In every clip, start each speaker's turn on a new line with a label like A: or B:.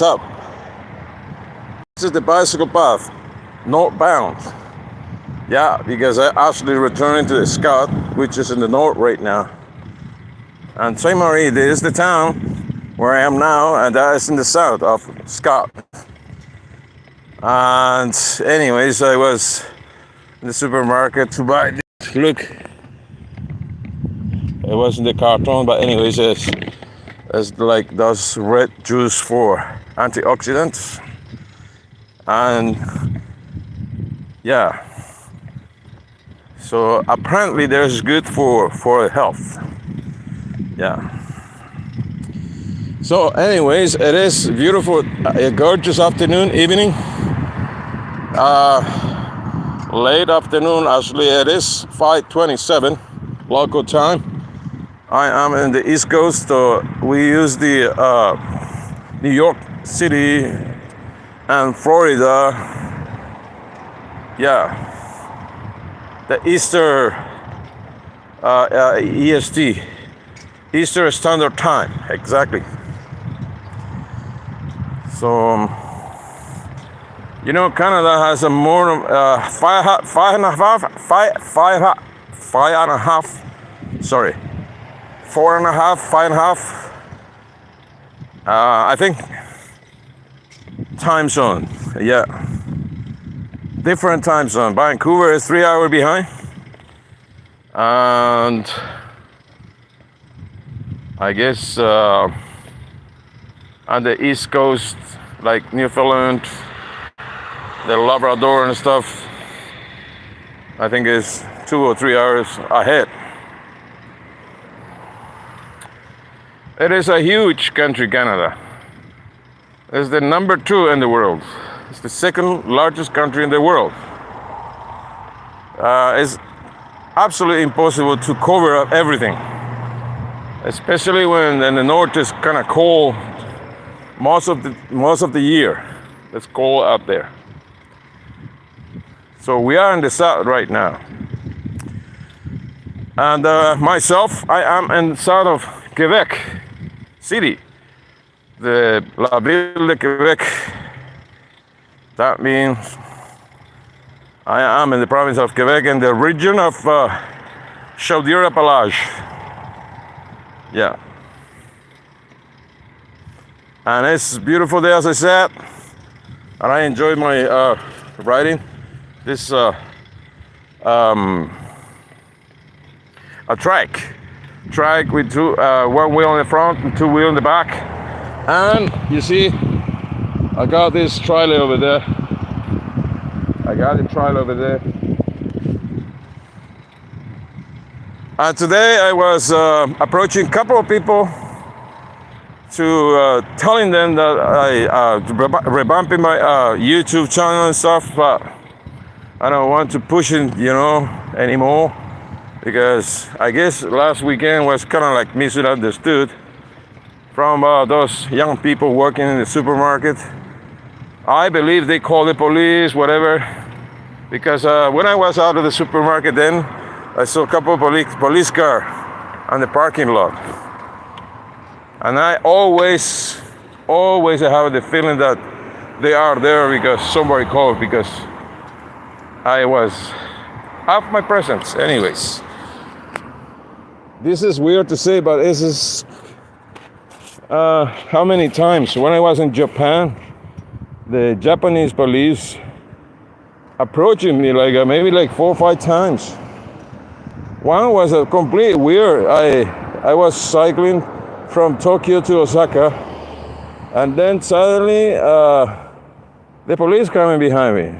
A: up? This is the bicycle path, northbound. Yeah, because I actually returning to the Scott, which is in the north right now. And Saint Marie, this is the town where I am now, and that is in the south of Scott. And anyways, I was in the supermarket to buy this. Look, it was in the carton, but anyways, it's like those red juice for antioxidants. And yeah, so apparently there's good for health. Yeah. So anyways, it is beautiful, a gorgeous afternoon, evening. Late afternoon, actually it is 5:27 local time. I am in the East Coast, so we use the New York City and Florida. Yeah, the Easter EST, Easter Standard Time, exactly. So, Canada has a more five and a half. Sorry, 4.5, 5.5. I think time zone. Yeah, different time zone. Vancouver is 3 hours behind, and I guess on the East Coast, like Newfoundland, the Labrador and stuff, I think is 2 or 3 hours ahead. It is a huge country, Canada. It's the number 2 in the world. It's the second largest country in the world. It's absolutely impossible to cover up everything, especially when in the north is kind of cold most of the year. It's cold out there. So we are in the south right now. And myself, I am in the south of Quebec City, the La Ville de Quebec. That means I am in the province of Quebec in the region of Chaudière-Appalaches. Yeah. And it's a beautiful day, as I said, and I enjoy my riding. This a track with one wheel in the front and 2 wheels in the back. And you see, I got this trailer over there. And today I was approaching a couple of people to telling them that I revamping my YouTube channel and stuff, but I don't want to push it, anymore, because I guess last weekend was kind of like misunderstood from those young people working in the supermarket. I believe they call the police, whatever, because when I was out of the supermarket then, I saw a couple of police cars on the parking lot. And I always have the feeling that they are there because somebody called, because I was off my presence. Anyways, this is weird to say, but this is how many times when I was in Japan, the Japanese police approaching me maybe 4 or 5 times. One was a complete weird. I was cycling from Tokyo to Osaka, and then suddenly the police coming behind me.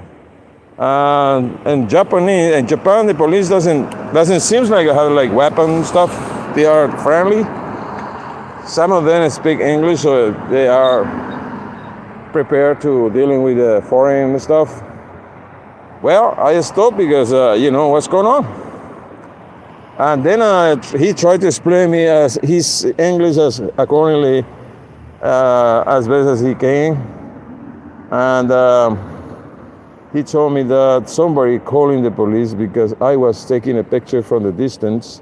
A: In Japan, the police doesn't seem like they have weapon stuff. They are friendly. Some of them speak English, so they are prepared to dealing with foreign stuff. Well, I stopped because what's going on. And then he tried to explain me as his English as accordingly as best as he can, and he told me that somebody calling the police because I was taking a picture from the distance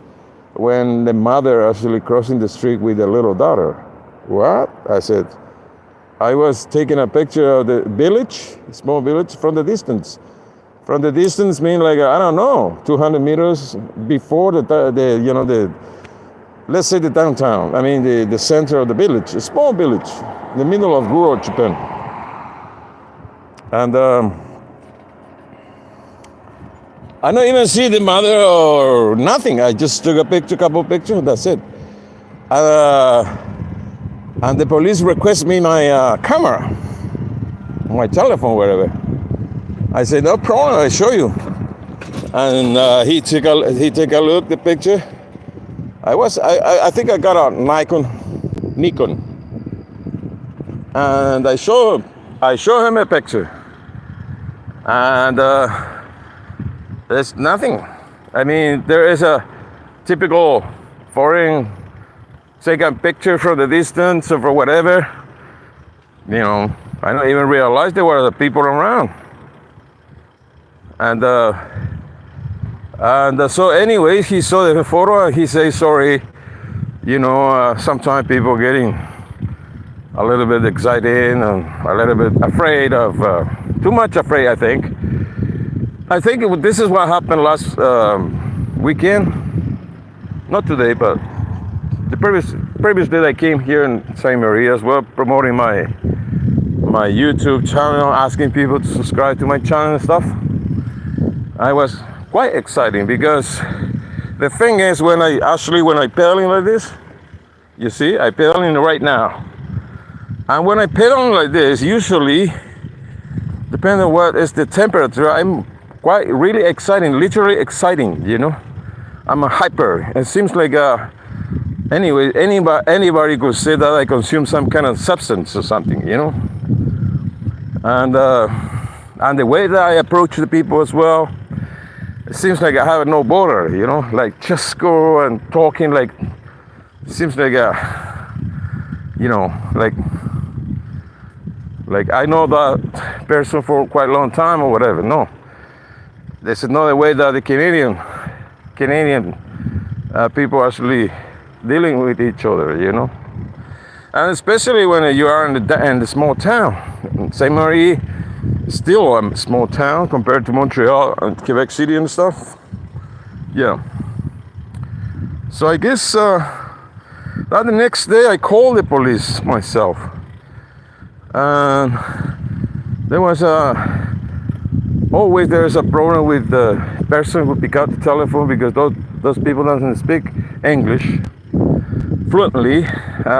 A: when the mother actually crossing the street with the little daughter. What? I said, I was taking a picture of the village, small village, from the distance. From the distance mean like, I don't know, 200 meters before the let's say the downtown. I mean the center of the village, a small village, in the middle of rural Japan. And I don't even see the mother or nothing. I just took a couple of pictures, that's it. And the police request me my camera, my telephone, wherever. I said, no problem, I show you. And he take a look at the picture. I think I got a Nikon, and I show him a picture, and there's nothing. I mean, there is a typical foreign take a picture from the distance or for whatever. You know, I don't even realize there were other people around. And so anyways, he saw the photo and he says, sorry, you know, sometimes people getting a little bit excited and a little bit afraid of, too much afraid, I think. This is what happened last weekend. Not today, but the previous day I came here in St. Maria as well, promoting my YouTube channel, asking people to subscribe to my channel and stuff. I was quite exciting because the thing is, when I pedaling like this, you see, I pedaling right now. And when I pedaling like this, usually, depending on what is the temperature, I'm quite really exciting, literally exciting, you know. I'm a hyper. It seems like anyway, anybody could say that I consume some kind of substance or something, you know. And the way that I approach the people as well, it seems like I have no border, you know, like just go and talking like, it seems like you know, like I know that person for quite a long time or whatever. No, there's another way that the Canadian people actually dealing with each other, you know. And especially when you are in the small town. St. Marie, still a small town compared to Montreal and Quebec City and stuff. Yeah. So I guess the next day I called the police myself. And there was always there's a problem with the person who pick up the telephone because those people doesn't speak English fluently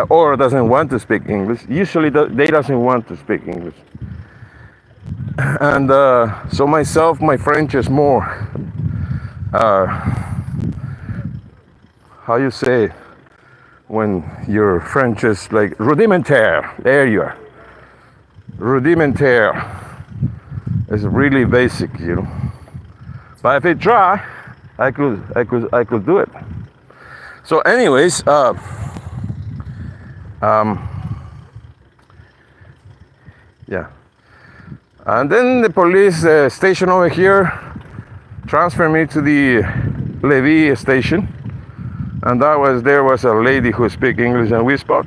A: or doesn't want to speak English. Usually they doesn't want to speak English. And so myself, my French is more, how you say when your French is like rudimentaire. There you are. Rudimentaire is really basic, you know. But if I try, I could do it. So anyways, yeah. And then the police station over here transferred me to the Lévis station. And there was a lady who speaks English and we spoke.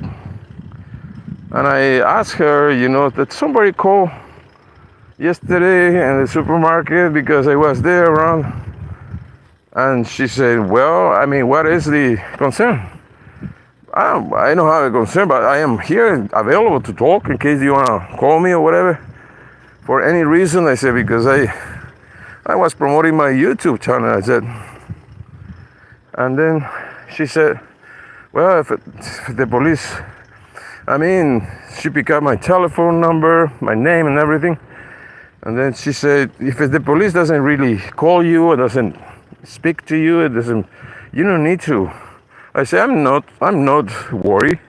A: And I asked her, you know, that somebody called yesterday in the supermarket because I was there around. And she said, well, I mean, what is the concern? I don't have a concern, but I am here available to talk in case you want to call me or whatever. For any reason, I said, because I was promoting my YouTube channel, I said. And then she said, well, if the police, I mean, she picked up my telephone number, my name and everything. And then she said, if the police doesn't really call you or doesn't speak to you, you don't need to. I said, I'm not worried.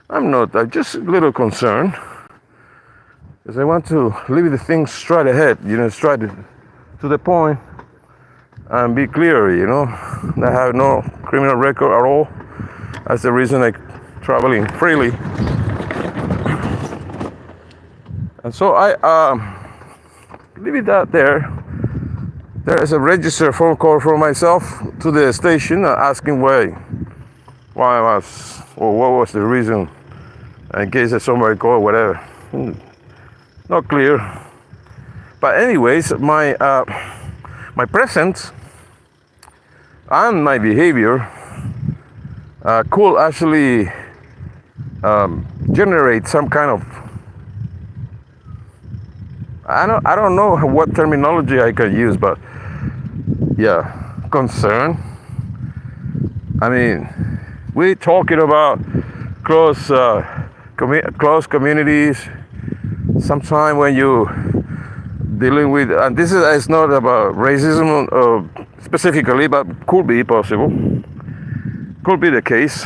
A: I'm just a little concerned. Because I want to leave the things straight ahead, you know, straight to the point and be clear, you know. I have no criminal record at all. That's the reason I'm traveling freely. And so I leave it out there. There is a registered phone call from myself to the station asking why I was, or what was the reason in case somebody call, whatever. Not clear. But anyways, my presence and my behavior could actually generate some kind of, I don't know what terminology I can use, but yeah, concern. I mean, we're talking about close communities. Sometimes when you dealing with, and this is, it's not about racism specifically, but could be possible, could be the case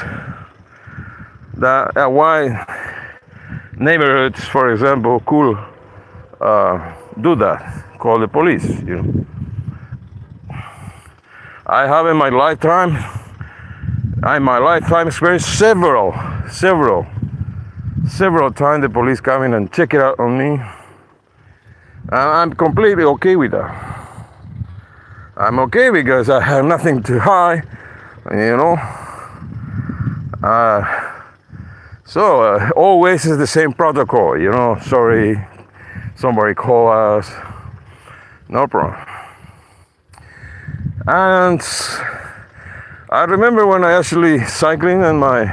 A: that why neighborhoods, for example, could do that, call the police. You know, I have in my lifetime experienced several times the police come in and check it out on me. And I'm completely okay with that. I'm okay because I have nothing to hide, you know. So always is the same protocol, you know. Sorry, somebody call us, no problem. And I remember when I actually cycling on my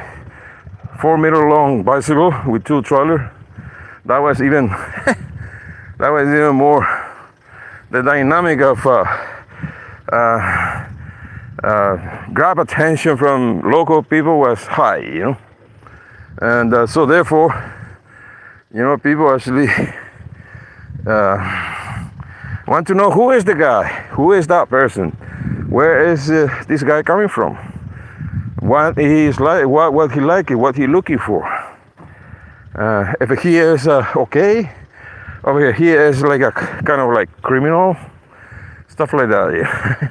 A: 4-meter long bicycle with 2 trailers. That was even more. The dynamic of grab attention from local people was high, you know. And so therefore, you know, people actually want to know who is the guy, who is that person, where is this guy coming from, what he's like, what he like, what he looking for. If he is okay, or he is like a kind of like criminal, stuff like that. Yeah,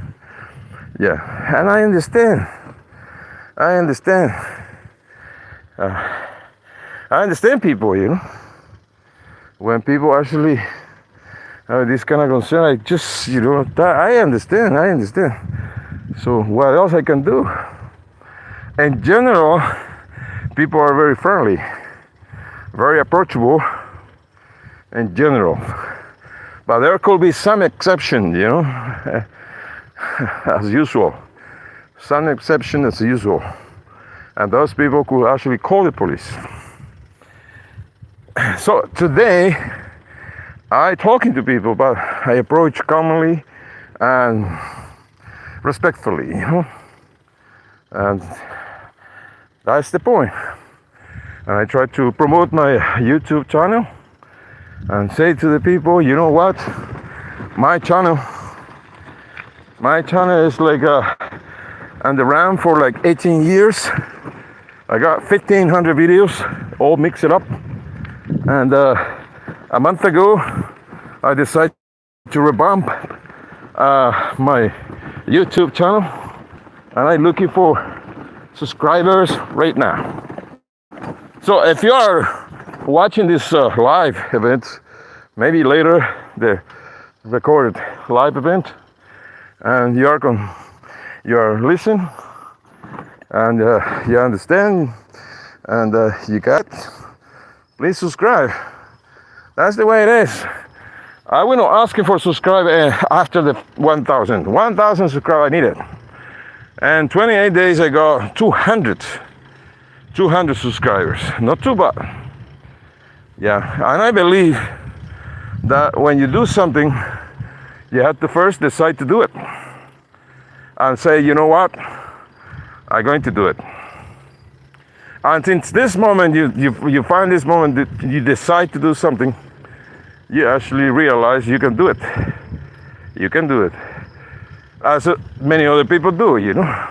A: yeah. And I understand. I understand people, you know. When people actually have this kind of concern, I just, you know, I understand. So what else I can do? In general, people are very friendly, very approachable in general. But there could be some exception, you know, as usual. Some exception as usual. And those people could actually call the police. So today, I talking to people, but I approach calmly and respectfully, you know. And that's the point. And I try to promote my YouTube channel and say to the people, you know what? My channel is like on the run for like 18 years. I got 1,500 videos, all mixed up. And a month ago, I decided to revamp my YouTube channel, and I'm looking for subscribers right now. So if you are watching this live event, maybe later the recorded live event, and you are listening, and you understand, and you got, please subscribe. That's the way it is. I will not ask you for subscribe after the 1,000 subscribers I needed. And 28 days I got 200 subscribers. Not too bad. Yeah, and I believe that when you do something, you have to first decide to do it. And say, you know what? I'm going to do it. And since this moment, you find this moment that you decide to do something, you actually realize you can do it. You can do it. As many other people do, you know.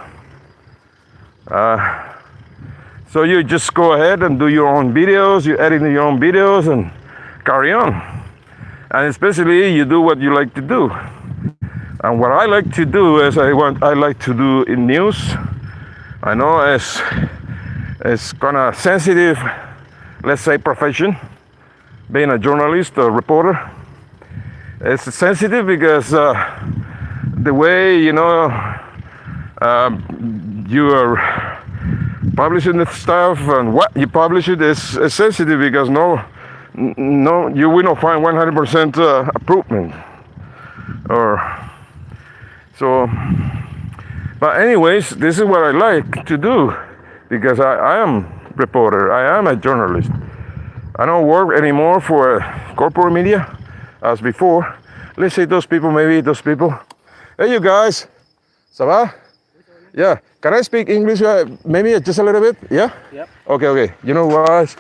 A: So you just go ahead and do your own videos, you edit your own videos and carry on. And especially you do what you like to do. And what I like to do is I like to do in news. I know it's kind of sensitive, let's say, profession, being a journalist or reporter. It's sensitive because the way, you know, you are publishing the stuff and what you publish it is sensitive because you will not find 100% approval or so. But anyways, this is what I like to do because I am reporter. I am a journalist. I don't work anymore for corporate media as before. Let's say those people, Hey, you guys, ça va? Yeah. Can I speak English? Maybe just a little bit. Yeah.
B: Yep.
A: Okay. You know what?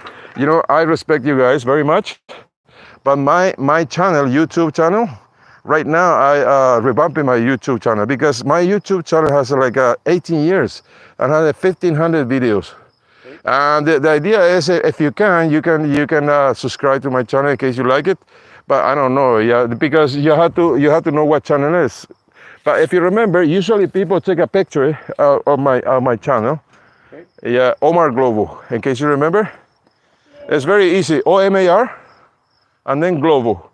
A: I respect you guys very much. But my channel, YouTube channel, right now I revamping my YouTube channel because my YouTube channel has like 18 years and has 1,500 videos. Okay. And the idea is, if you can subscribe to my channel in case you like it. But I don't know, because you have to know what channel it is. But if you remember, usually people take a picture of my channel. Okay. Yeah, Omar Globo. In case you remember, it's very easy. OMAR, and then Globo.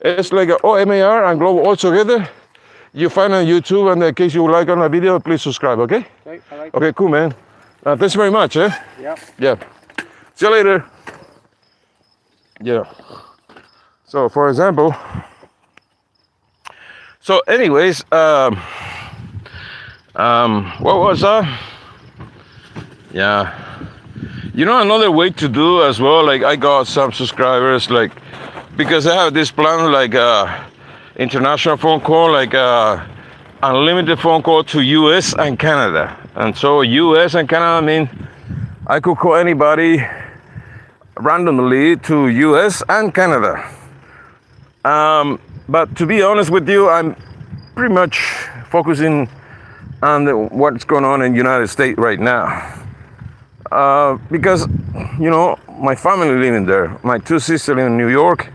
A: It's like OMAR and Globo all together. You find on YouTube, and in case you like on a video, please subscribe. Okay? Okay, cool, man. Thanks very much.
B: Yeah.
A: Yeah. See you later. Yeah. So, for example. So, anyways, what was that? Yeah. Another way to do as well, like I got some subscribers, like, because I have this plan, like international phone call, like unlimited phone call to US and Canada. And so US and Canada, I mean, I could call anybody randomly to US and Canada. But to be honest with you, I'm pretty much focusing on what's going on in the United States right now. Because, my family living there. My two sisters live in New York.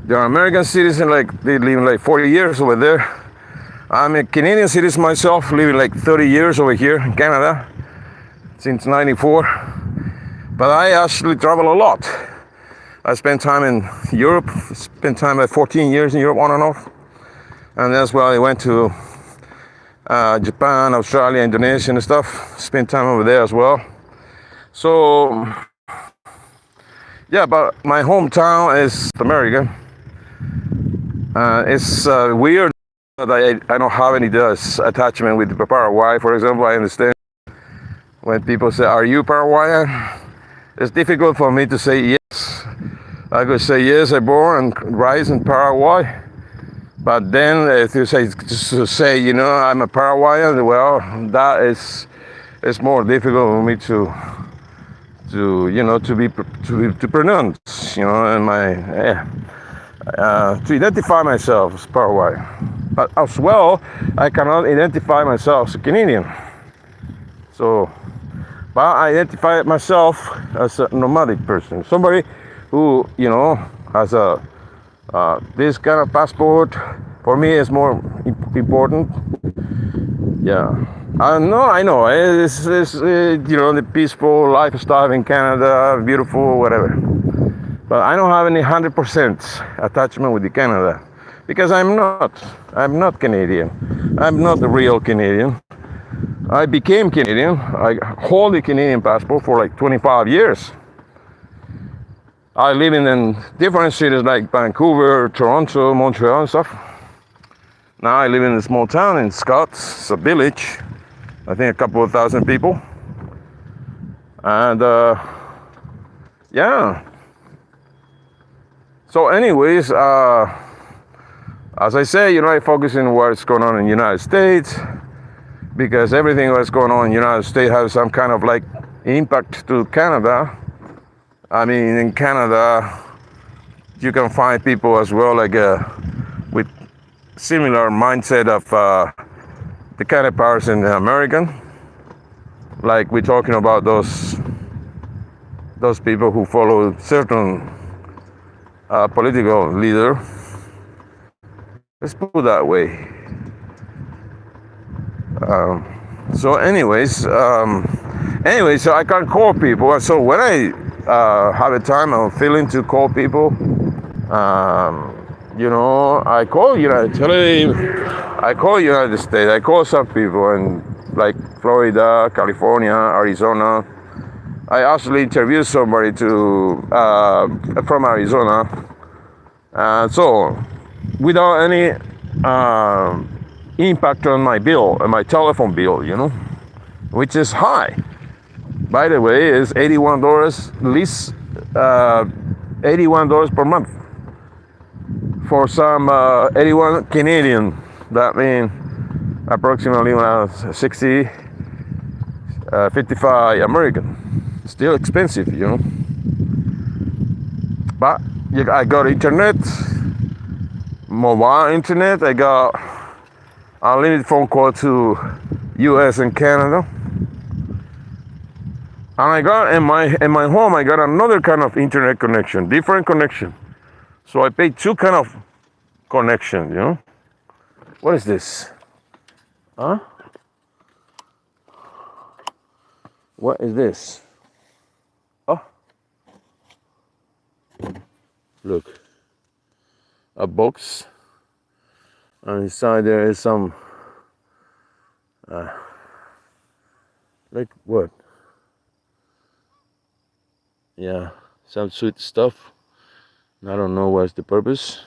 A: They're American citizens, like they live like 40 years over there. I'm a Canadian citizen myself, living like 30 years over here in Canada since '94. But I actually travel a lot. I spent time in Europe, spent time at 14 years in Europe on and off. And that's why I went to Japan, Australia, Indonesia and stuff. Spent time over there as well. So, yeah, but my hometown is America. It's weird that I don't have any attachment with Paraguay, for example. I understand when people say, "Are you Paraguayan?" It's difficult for me to say yes. I could say yes, I born and raised in Paraguay. But then if you say, I'm a Paraguayan, well, that is, it's more difficult for me to pronounce, and to identify myself as Paraguayan. But as well, I cannot identify myself as a Canadian. So, but I identify myself as a nomadic person, somebody who, has this kind of passport. For me, is more important. Yeah, I know. It's the peaceful lifestyle in Canada, beautiful, whatever. But I don't have any 100% attachment with the Canada because I'm not Canadian. I'm not the real Canadian. I became Canadian. I hold the Canadian passport for like 25 years. I live in different cities like Vancouver, Toronto, Montreal and stuff. Now I live in a small town in Scots, it's a village. I think a couple of thousand people. And yeah. So anyways, as I say, I focus on what's going on in the United States because everything that's going on in the United States has some kind of like impact to Canada. I mean, in Canada, you can find people as well, like with similar mindset of the kind of person American. Like we're talking about those people who follow certain political leader. Let's put it that way. So I can call people. So when I have a time I'm feeling to call people, I call United States, I call some people, and like Florida, California, Arizona. I actually interviewed somebody from Arizona, so without any impact on my bill, my telephone bill, which is high. By the way, is $81 least, $81 per month for some 81 Canadian. That means approximately 60, 55 American. Still expensive, But I got internet, mobile internet. I got unlimited phone call to U.S. and Canada. And I got in my home, I got another kind of internet connection, different connection. So I paid two kind of connection, What is this? Huh? What is this? Oh, look, a box, and inside there is some, like what? Yeah, some sweet stuff. I don't know what's the purpose.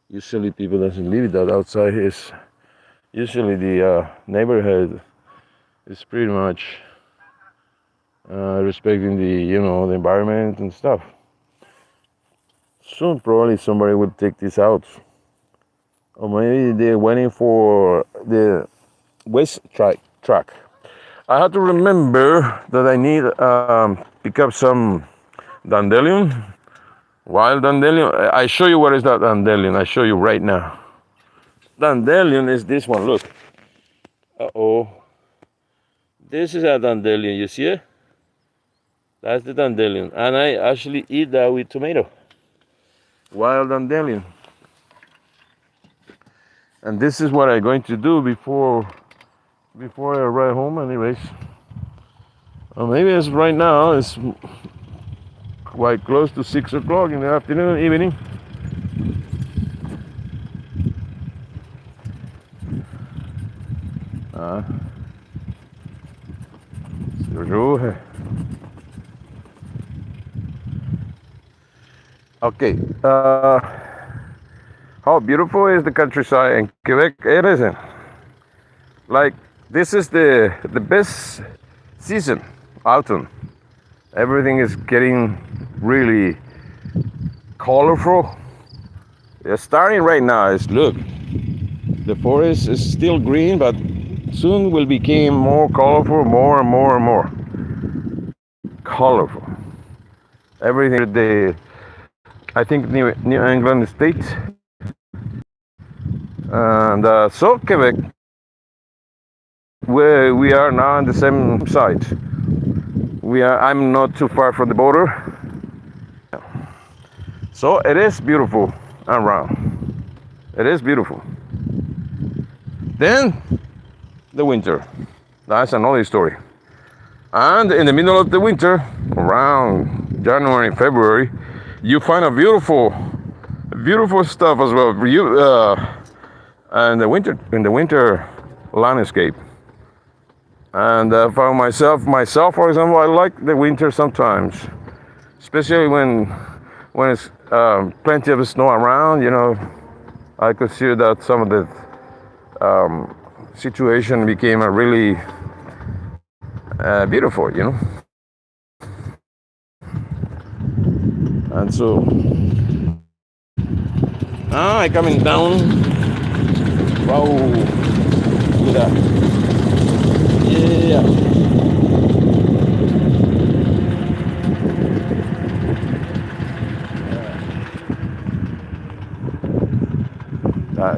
A: Usually people doesn't leave that outside. Usually the neighborhood is pretty much respecting the the environment and stuff. Soon probably somebody will take this out, or maybe they're waiting for the waste truck. I have to remember that I need pick up some dandelion, wild dandelion. I show you what is that dandelion. I show you right now. Dandelion is this one. Look. This is a dandelion. You see it? That's the dandelion, and I actually eat that with tomato. Wild dandelion. And this is what I'm going to do before I arrive home, anyways. Well, maybe it's right now. It's quite close to 6 o'clock in the afternoon, evening. Okay. How beautiful is the countryside in Quebec? It isn't. Like, this is the best season, autumn. Everything is getting really colorful. It's starting right now. Look, the forest is still green, but soon will become more colorful, more and more and more colorful. Everything. I think New England state, and so Quebec, where we are now on the same side. I'm not too far from the border, so it is beautiful around. It is beautiful. Then the winter. That's another story. And in the middle of the winter, around January, February, you find a beautiful stuff as well. And in the winter landscape. And for myself, for example, I like the winter sometimes, especially when it's plenty of snow around. I consider that some of the situation became a really beautiful, And so, I coming down. Wow, look at that. Yeah.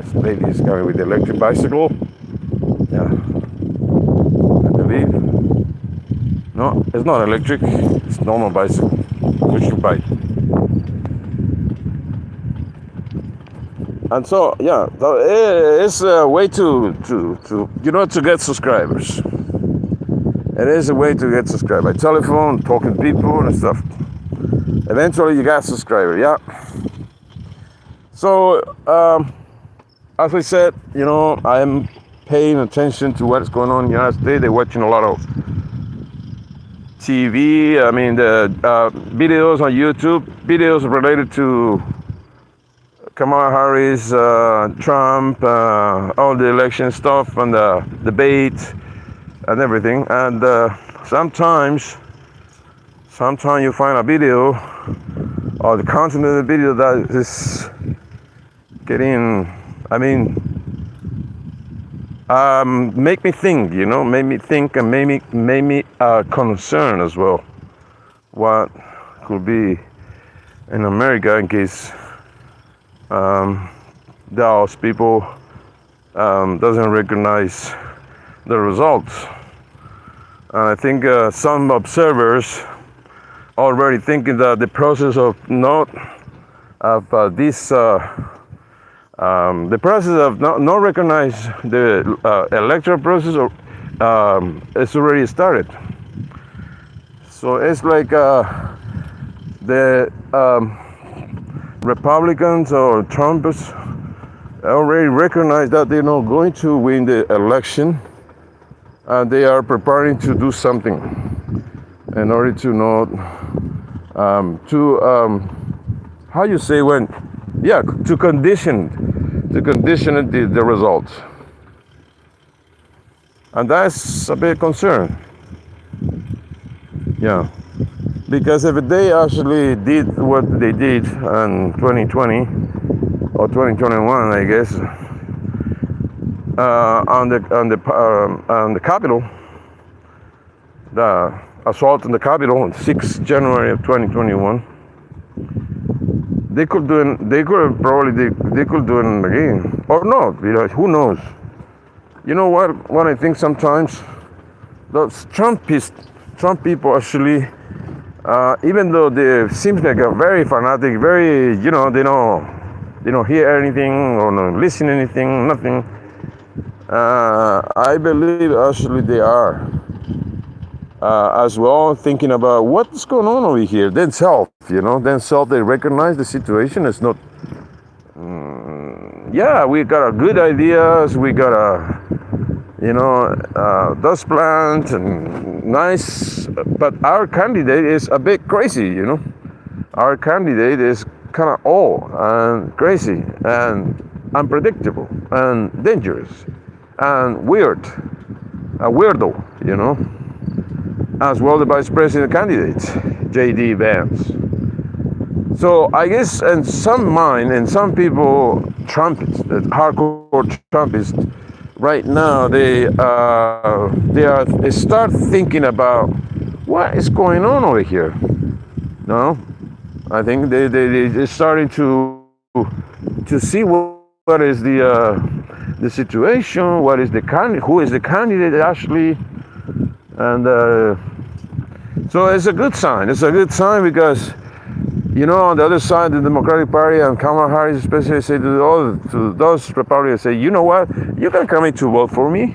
A: This lady is coming with the electric bicycle. Yeah, I believe. No, it's not electric. It's normal bicycle. Electric bike. And so, yeah, it's a way to get subscribers. It is a way to get subscribers. By telephone, talking to people and stuff. Eventually, you got subscribers, yeah. So, as I said, I'm paying attention to what's going on in the United States. They're watching a lot of TV. I mean, the videos on YouTube, videos related to Kamala Harris, Trump, all the election stuff and the debate and everything. And sometimes you find a video or the content of the video that is getting, I mean, make me think, made me think and made me concerned as well. What could be in America in case those people doesn't recognize the results. And I think some observers already thinking that the process of the process of not recognize the electoral process it's already started. So it's like the Republicans or Trumpers already recognize that they're not going to win the election, and they are preparing to do something in order to not how you say when, yeah, to condition the results, and that's a big concern. Yeah. Because if they actually did what they did in 2020 or 2021, I guess, on the Capitol, the assault on the Capitol on 6th January of 2021, they could do it. They could do it again or not. Who knows? You know what? What I think sometimes, those Trump people actually. Even though they seems like a very fanatic, very, they don't hear anything or don't listen to anything, nothing. I believe actually they are as well thinking about what's going on over here. Themselves, they recognize the situation. It's not. Yeah, we got good ideas. We got those plans and nice, but our candidate is a bit crazy, Our candidate is kind of old and crazy and unpredictable and dangerous and weird, a weirdo, as well the vice president candidate, J.D. Vance. So I guess in some mind, and some people, Trumpists, hardcore Trumpists, right now they start thinking about what is going on over here. No, I think they're starting to see what is the situation, what is the candidate, who is the candidate actually, and so it's a good sign. It's a good sign because. On the other side, the Democratic Party and Kamala Harris especially say to those Republicans, say, you know what, you can come in to vote for me.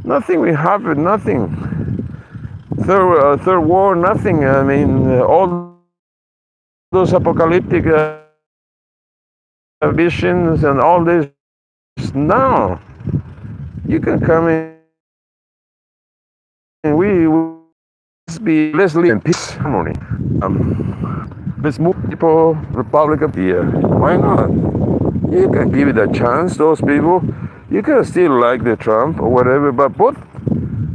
A: Nothing will happen, nothing. Third war, nothing. I mean, all those apocalyptic visions and all this. No, you can come in. Let's live in peace, harmony. Let's move people, Republican here. Why not? You can give it a chance, those people. You can still like the Trump or whatever, but vote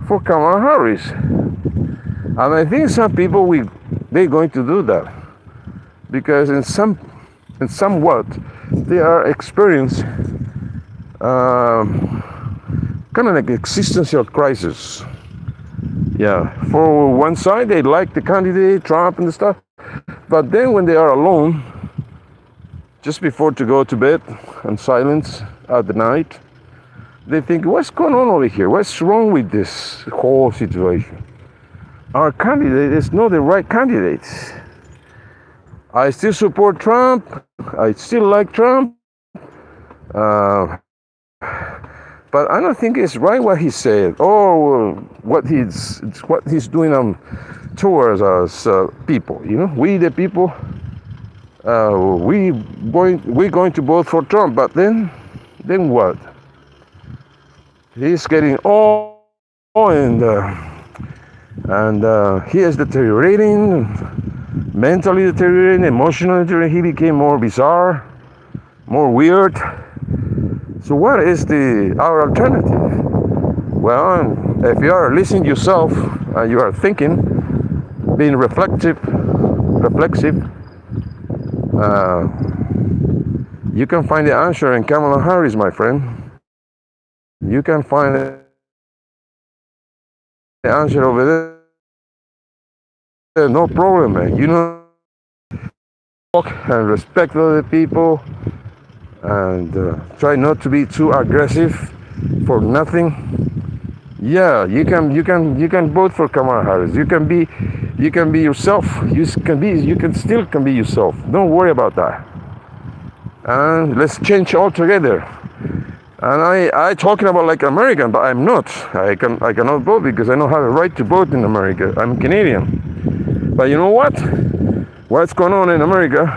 A: for Kamala Harris. And I think some people, they're going to do that. Because in somewhat, they are experiencing kind of like existential crisis. Yeah, for one side, they like the candidate, Trump and stuff. But then when they are alone, just before to go to bed in silence at the night, they think, what's going on over here? What's wrong with this whole situation? Our candidate is not the right candidate. I still support Trump. I still like Trump. But I don't think it's right what he said or what he's doing towards us people. We the people, we're going to vote for Trump. But then what? He's getting old, and he is deteriorating, mentally deteriorating, emotionally deteriorating. He became more bizarre, more weird. So what is our alternative? Well, if you are listening to yourself and you are thinking, being reflexive, you can find the answer in Kamala Harris, my friend. You can find the answer over there, no problem, man. You know, talk and respect other people, and try not to be too aggressive for nothing. Yeah, you can vote for Kamala Harris. You can be yourself. You can be yourself. Don't worry about that. And let's change altogether. And I talking about like American, but I'm not. I cannot vote because I don't have a right to vote in America. I'm Canadian. But you know what? What's going on in America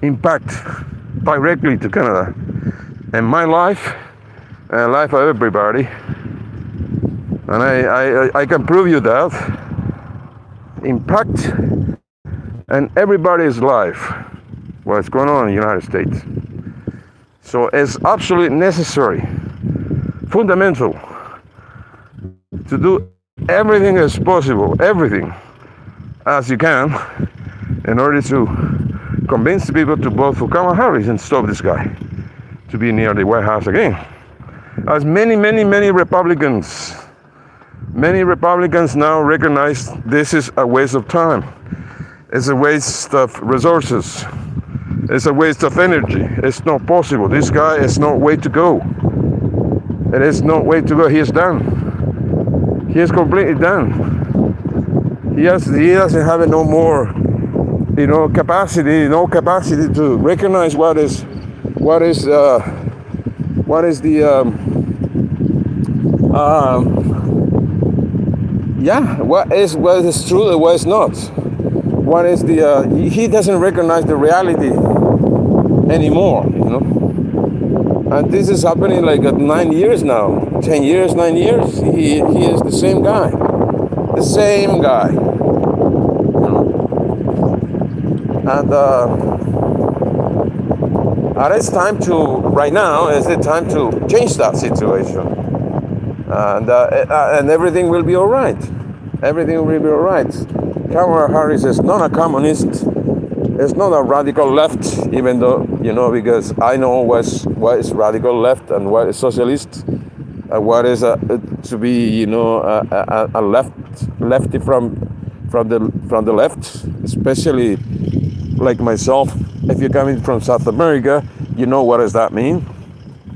A: impact directly to Canada and my life and life of everybody. And I can prove you that impact and everybody's life what's going on in the United States. So it's absolutely necessary, fundamental, to do everything as possible, everything as you can, in order to convince the people to vote for Kamala Harris and stop this guy to be near the White House again. As many Republicans now recognize this is a waste of time. It's a waste of resources. It's a waste of energy. It's not possible. This guy is no way to go. It is no way to go. He is done. He is completely done. He doesn't have no more, capacity. No capacity to recognize what is the what is true and what is not. What is he doesn't recognize the reality anymore, and this is happening like at 9 years now, 10 years, 9 years. He is the same guy, and it's time to, right now is the time to change that situation, and everything will be all right. Everything will be all right. Kamala Harris is not a communist. It's not a radical left, even though, because I know what is radical left and what is socialist, and what is to be, a lefty from the left, especially like myself. If you're coming from South America, you know what does that mean.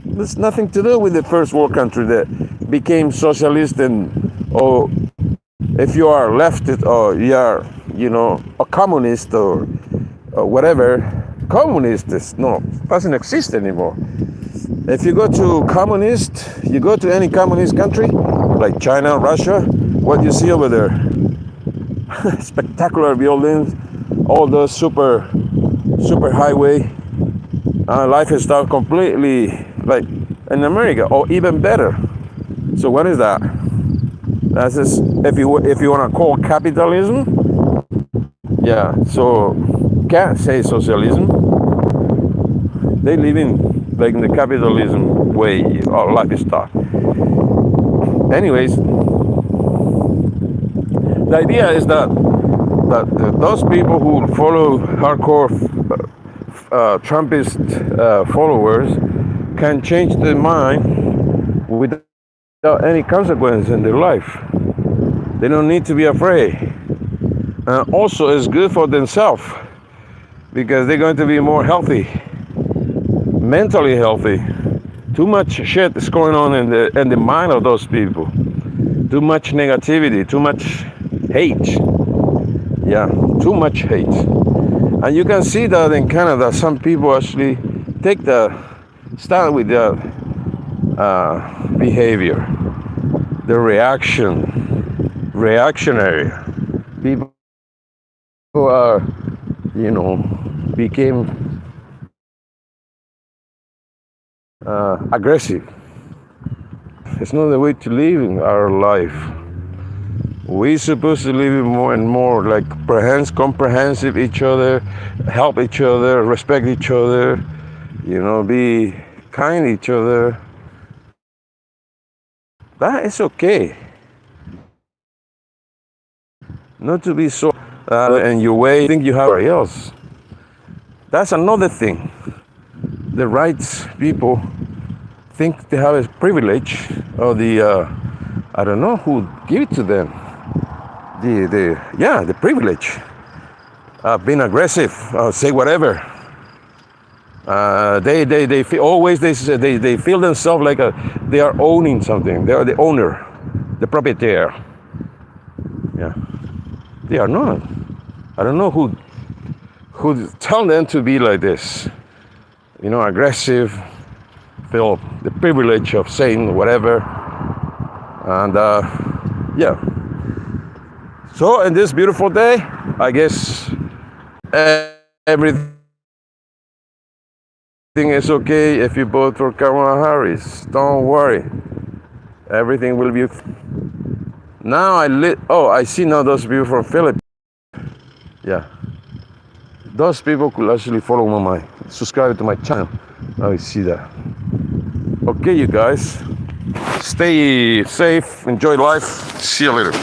A: There's nothing to do with the first world country that became socialist, or if you are leftist or you are, a communist or whatever. Communist doesn't exist anymore. If you go to any communist country like China, Russia, what you see over there? Spectacular buildings, all those super highway, lifestyle completely like in America, or even better. So what is that? That's just, if you want to call capitalism. Yeah, so can't say socialism. They live in like in the capitalism way of lifestyle. Anyways, the idea is that those people who follow hardcore Trumpist followers can change their mind without any consequence in their life. They don't need to be afraid. Also, it's good for themselves because they're going to be more healthy, mentally healthy. Too much shit is going on in the mind of those people. Too much negativity, too much hate. Yeah, too much hate. And you can see that in Canada, some people actually start with the behavior, the reactionary. People who are, became aggressive. It's not the way to live our life. We're supposed to live more and more like comprehensive each other, help each other, respect each other, be kind to each other. That is okay. Not to be so in your way, think you have somebody else. That's another thing. The rights people think they have a privilege, or I don't know who give it to them. The privilege. Being aggressive, say whatever. They feel, always they feel themselves like they are owning something. They are the owner, the proprietor. Yeah, they are not. I don't know who tell them to be like this. Aggressive, feel the privilege of saying whatever, and yeah. So in this beautiful day, I guess everything is okay if you vote for Kamala Harris. Don't worry, everything will be. Now I see now those people from Philippines. Yeah, those people could actually subscribe to my channel. Now I see that. Okay, you guys, stay safe, enjoy life. See you later.